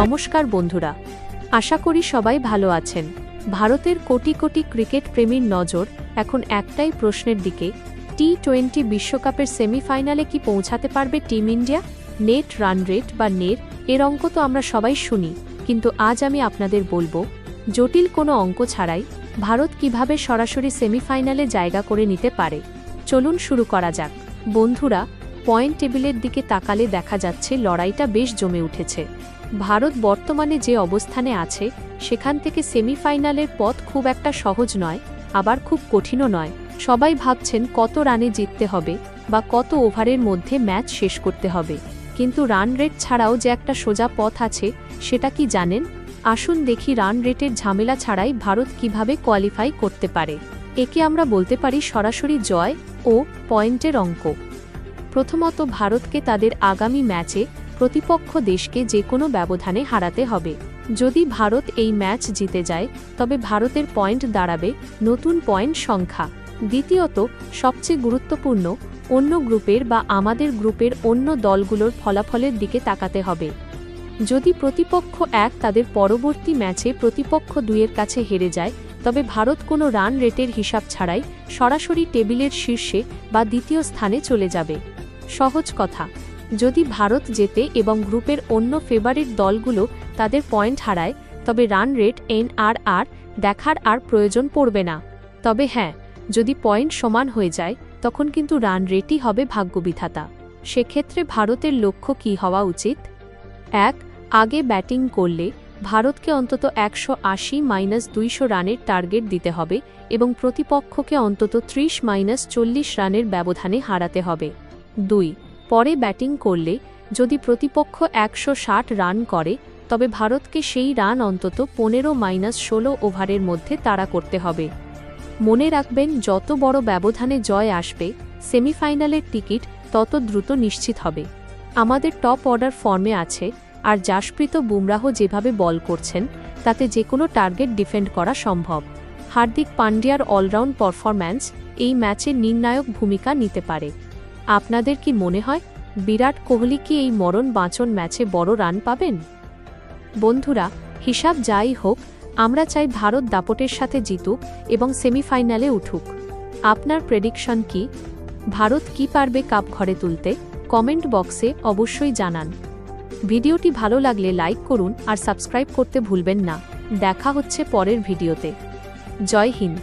নমস্কার বন্ধুরা, আশা করি সবাই ভালো আছেন। ভারতের কোটি কোটি ক্রিকেট প্রেমীর নজর এখন একটাই প্রশ্নের দিকে, টি-20 বিশ্বকাপের সেমিফাইনালে কি পৌঁছাতে পারবে team India? Net run rate বা নের এর অঙ্ক তো আমরা সবাই শুনি, কিন্তু আজ আমি আপনাদের বলবো জটিল কোনো অঙ্ক ছাড়াই ভারত কিভাবে সরাসরি সেমিফাইনালে জায়গা করে নিতে পারে। চলুন শুরু করা যাক। বন্ধুরা, পয়েন্ট টেবিলের দিকে তাকালে দেখা যাচ্ছে লড়াইটা বেশ জমে উঠেছে। ভারত বর্তমানে যে অবস্থানে আছে সেখান থেকে সেমিফাইনালের পথ খুব একটা সহজ নয়, আবার খুব কঠিনও নয়। সবাই ভাবছেন কত রানে জিততে হবে বা কত ওভারের মধ্যে ম্যাচ শেষ করতে হবে, কিন্তু রান রেট ছাড়াও যে একটা সোজা পথ আছে সেটা কি জানেন? আসুন দেখি রান রেটের ঝামেলা ছাড়াই ভারত কিভাবে কোয়ালিফাই করতে পারে। একে আমরা বলতে পারি সরাসরি জয় ও পয়েন্টের অঙ্ক। প্রথমত, ভারতকে তাদের আগামী ম্যাচে প্রতিপক্ষ দেশকে যে কোনো ব্যবধানে হারাতে হবে। যদি ভারত এই ম্যাচ জিতে যায় তবে ভারতের পয়েন্ট দাঁড়াবে নতুন পয়েন্ট সংখ্যা। দ্বিতীয়ত, সবচেয়ে গুরুত্বপূর্ণ, অন্য গ্রুপের বা আমাদের গ্রুপের অন্য দলগুলোর ফলাফলের দিকে তাকাতে হবে। যদি প্রতিপক্ষ 1 তাদের পরবর্তী ম্যাচে প্রতিপক্ষ 2 এর কাছে হেরে যায় তবে ভারত কোনো রান রেটের হিসাব ছাড়াই সরাসরি টেবিলের শীর্ষে বা দ্বিতীয় স্থানে চলে যাবে। সহজ কথা, যদি ভারত জেতে এবং গ্রুপের অন্য ফেভারিট দলগুলো তাদের পয়েন্ট হারায় তবে রান রেট NRR দেখার আর প্রয়োজন পড়বে না। তবে হ্যাঁ, যদি পয়েন্ট সমান হয়ে যায় তখন কিন্তু রান রেটই হবে ভাগ্যবিধাতা। সেক্ষেত্রে ভারতের লক্ষ্য কী হওয়া উচিত? 1. আগে ব্যাটিং করলে ভারতকে অন্তত 180-200 রানের টার্গেট দিতে হবে এবং প্রতিপক্ষকে অন্তত 30-40 রানের ব্যবধানে হারাতে হবে। 2. পরে ব্যাটিং করলে যদি প্রতিপক্ষ 160 রান করে তবে ভারতকে সেই রান অন্তত 15-16 ওভারের মধ্যে তাড়া করতে হবে। মনে রাখবেন, যত বড় ব্যবধানে জয় আসবে সেমিফাইনালের টিকিট তত দ্রুত নিশ্চিত হবে। আমাদের টপ অর্ডার ফর্মে আছে, আর জাসপ্রীত বুমরাহ যেভাবে বল করছেন তাতে যে কোনো টার্গেট ডিফেন্ড করা সম্ভব। হার্দিক পান্ডিয়ার অলরাউন্ড পারফরম্যান্স এই ম্যাচে নির্ণায়ক ভূমিকা নিতে পারে। আপনাদের কি মনে হয় বিরাট কোহলি কি এই মরণ বাঁচন ম্যাচে বড় রান পাবেন? বন্ধুরা, হিসাব যাই হোক, আমরা চাই ভারত দাপটের সাথে জিতুক এবং সেমিফাইনালে উঠুক। আপনার প্রেডিকশন কি? ভারত কি পারবে কাপ ঘরে তুলতে? কমেন্ট বক্সে অবশ্যই জানান। ভিডিওটি ভালো লাগলে লাইক করুন আর সাবস্ক্রাইব করতে ভুলবেন না। দেখা হচ্ছে পরের ভিডিওতে। জয় হিন্দ।